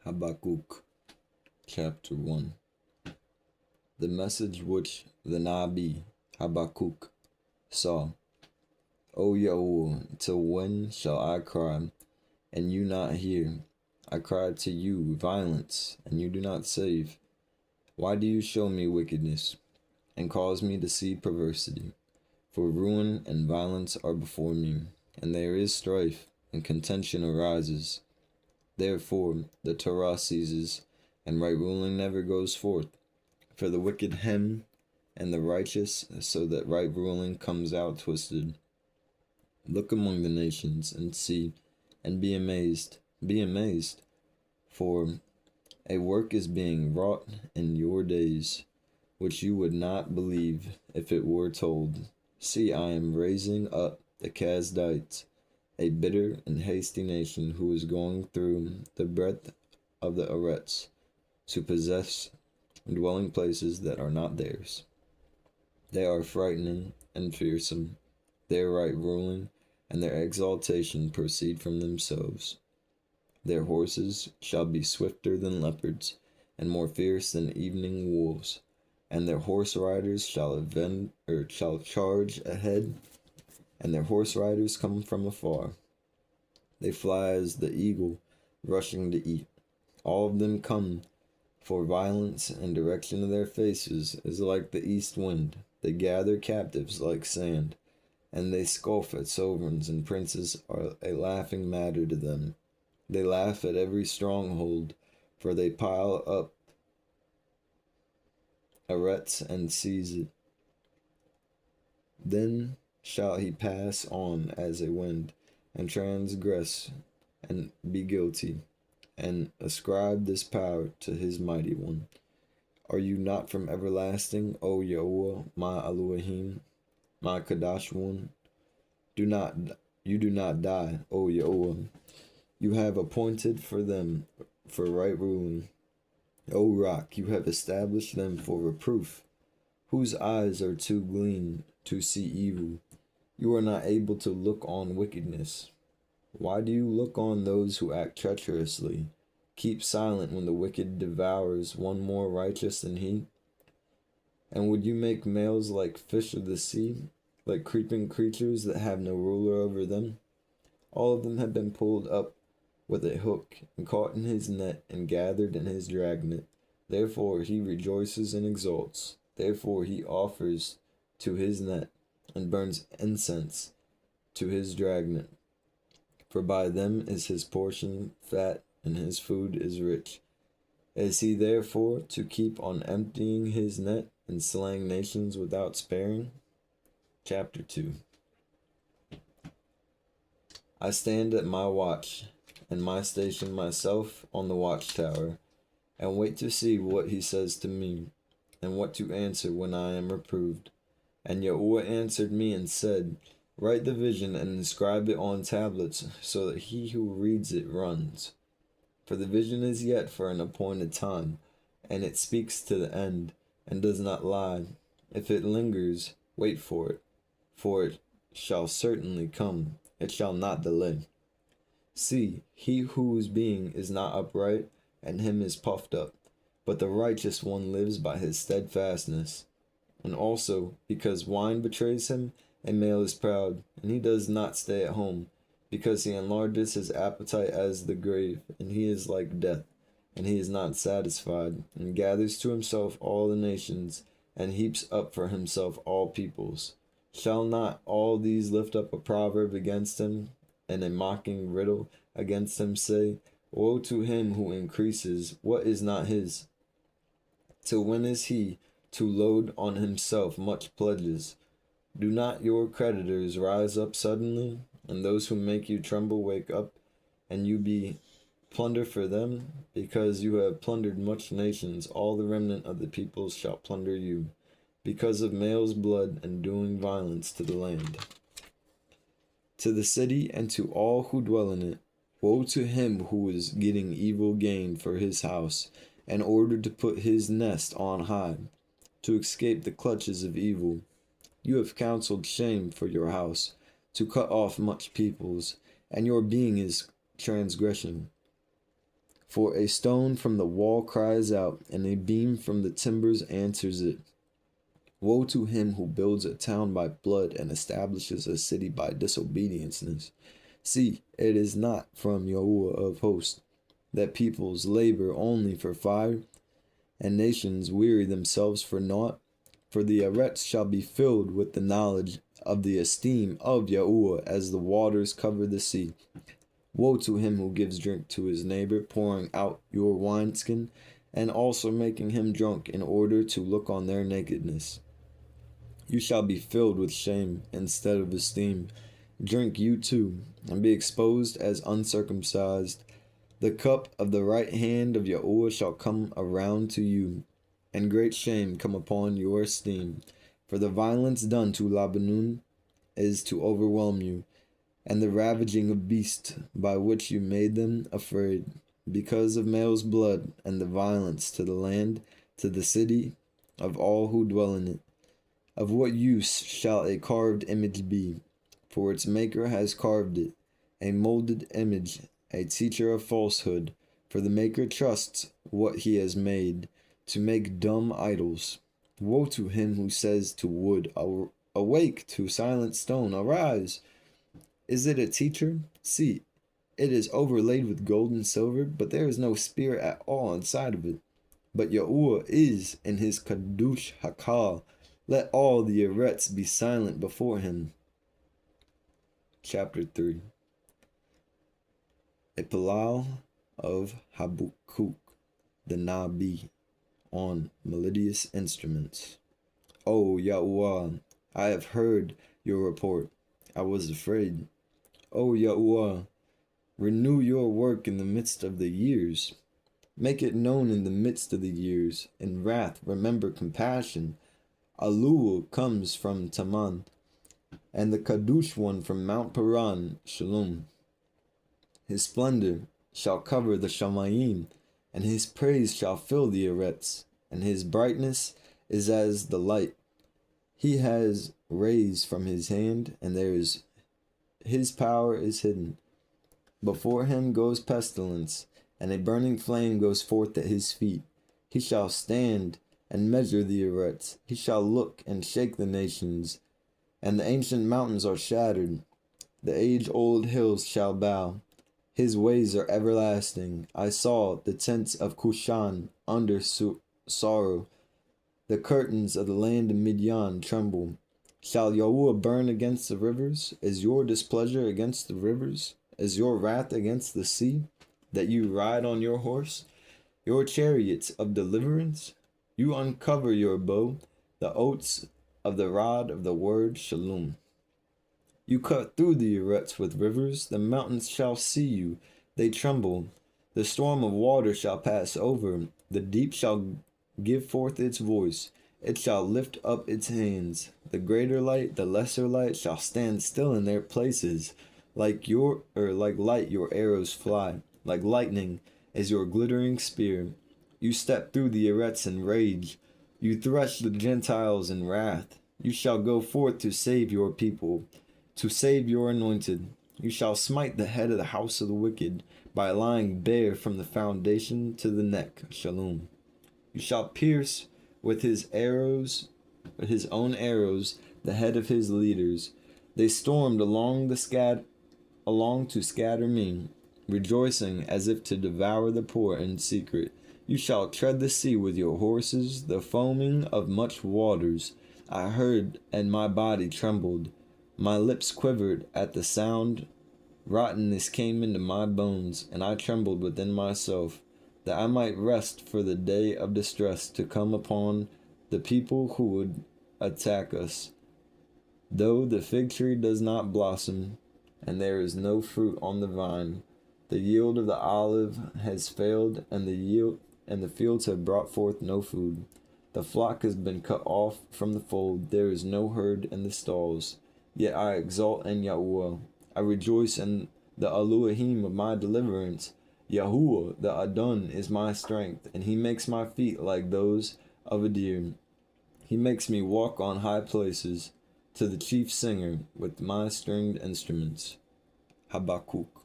Habakkuk, chapter 1. The message which the nabi Habakkuk saw. O yahuah, till when shall I cry, and you not hear? I cry to you violence, and you do not save. Why do you show me wickedness, and cause me to see perversity? For ruin and violence are before me, and there is strife, and contention arises. Therefore the Torah ceases, and right ruling never goes forth. For the wicked hem and the righteous, so that right ruling comes out twisted. Look among the nations, and see, and be amazed. Be amazed, for a work is being wrought in your days, which you would not believe if it were told. See, I am raising up the Kasdites, a bitter and hasty nation who is going through the breadth of the Eretz to possess dwelling places that are not theirs. They are frightening and fearsome. Their right ruling and their exaltation proceed from themselves. Their horses shall be swifter than leopards, and more fierce than evening wolves. And their horse riders shall charge ahead, and their horse riders come from afar. They fly as the eagle rushing to eat. All of them come, for violence, and direction of their faces is like the east wind. They gather captives like sand, and they scoff at sovereigns, and princes are a laughing matter to them. They laugh at every stronghold, for they pile up Eretz and seize it. Then shall he pass on as a wind, and transgress, and be guilty, and ascribe this power to his mighty one. Are you not from everlasting, O yahuah, my Elohim, my Kadash one? You do not die, O yahuah. You have appointed for them for right ruling. O rock, you have established them for reproof, whose eyes are too glean to see evil. You are not able to look on wickedness. Why do you look on those who act treacherously? Keep silent when the wicked devours one more righteous than he. And would you make males like fish of the sea, like creeping creatures that have no ruler over them? All of them have been pulled up with a hook, and caught in his net, and gathered in his dragnet. Therefore he rejoices and exults. Therefore he offers to his net, and burns incense to his dragnet. For by them is his portion fat, and his food is rich. Is he therefore to keep on emptying his net, and slaying nations without sparing? Chapter 2. I stand at my watch, and station myself on the watchtower, and wait to see what he says to me, and what to answer when I am reproved. And yahuah answered me and said, Write the vision and inscribe it on tablets, so that he who reads it runs. For the vision is yet for an appointed time, and it speaks to the end, and does not lie. If it lingers, wait for it shall certainly come, it shall not delay. See, he whose being is not upright, and him is puffed up, but the righteous one lives by his steadfastness. And also, because wine betrays him, a male is proud, and he does not stay at home, because he enlarges his appetite as the grave, and he is like death, and he is not satisfied, and gathers to himself all the nations, and heaps up for himself all peoples. Shall not all these lift up a proverb against him, and a mocking riddle against him say, Woe to him who increases what is not his? Till when is he to load on himself much pledges? Do not your creditors rise up suddenly, and those who make you tremble wake up, and you be plunder for them? Because you have plundered much nations, all the remnant of the peoples shall plunder you, because of male's blood and doing violence to the land. To the city and to all who dwell in it, woe to him who is getting evil gain for his house, in order to put his nest on high, to escape the clutches of evil. You have counseled shame for your house, to cut off much peoples, and your being is transgression. For a stone from the wall cries out, and a beam from the timbers answers it. Woe to him who builds a town by blood and establishes a city by disobedience. See, it is not from Yahuah of hosts that peoples labor only for fire, and nations weary themselves for naught. For the Eretz shall be filled with the knowledge of the esteem of Yahuah as the waters cover the sea. Woe to him who gives drink to his neighbor, pouring out your wineskin, and also making him drunk in order to look on their nakedness. You shall be filled with shame instead of esteem. Drink you too, and be exposed as uncircumcised. The cup of the right hand of Yahuah shall come around to you, and great shame come upon your esteem. For the violence done to Lebanon is to overwhelm you, and the ravaging of beasts by which you made them afraid, because of male's blood and the violence to the land, to the city of all who dwell in it. Of what use shall a carved image be? For its maker has carved it, a molded image, a teacher of falsehood. For the maker trusts what he has made, to make dumb idols. Woe to him who says to wood, awake, to silent stone, arise. Is it a teacher? See, it is overlaid with gold and silver, but there is no spirit at all inside of it. But Yahuah is in his Kadush Hakal. Let all the Eretz be silent before him. Chapter 3. A Palal of Habakkuk, the Nabi, on melodious instruments. O Yahuah, I have heard your report. I was afraid. O Yahuah, renew your work in the midst of the years. Make it known in the midst of the years. In wrath, remember compassion. Alul comes from Taman, and the Kadush one from Mount Paran, Shalom. His splendor shall cover the Shamayim, and his praise shall fill the Eretz, and his brightness is as the light. He has rays from his hand, and his power is hidden. Before him goes pestilence, and a burning flame goes forth at his feet. He shall stand and measure the Eretz. He shall look and shake the nations, and the ancient mountains are shattered. The age-old hills shall bow. His ways are everlasting. I saw the tents of Cushan under sorrow. The curtains of the land of Midian tremble. Shall Yahuah burn against the rivers? Is your displeasure against the rivers? Is your wrath against the sea, that you ride on your horse, your chariots of deliverance? You uncover your bow, the oats of the rod of the word Shalom. You cut through the Eretz with rivers, the mountains shall see you, they tremble. The storm of water shall pass over, the deep shall give forth its voice, it shall lift up its hands. The greater light, the lesser light shall stand still in their places. Like light your arrows fly, like lightning is your glittering spear. You step through the Eretz in rage, you thresh the Gentiles in wrath. You shall go forth to save your people, to save your anointed. You shall smite the head of the house of the wicked, by lying bare from the foundation to the neck. Shalom. You shall pierce with his own arrows, the head of his leaders. They stormed along to scatter me, rejoicing as if to devour the poor in secret. You shall tread the sea with your horses, the foaming of much waters. I heard, and my body trembled. My lips quivered at the sound. Rottenness came into my bones, and I trembled within myself, that I might rest for the day of distress to come upon the people who would attack us. Though the fig tree does not blossom, and there is no fruit on the vine, the yield of the olive has failed, and the fields have brought forth no food. The flock has been cut off from the fold, there is no herd in the stalls. Yet I exult in Yahuah. I rejoice in the Elohim of my deliverance. Yahuah, the Adon, is my strength, and he makes my feet like those of a deer. He makes me walk on high places, to the chief singer with my stringed instruments. Habakkuk.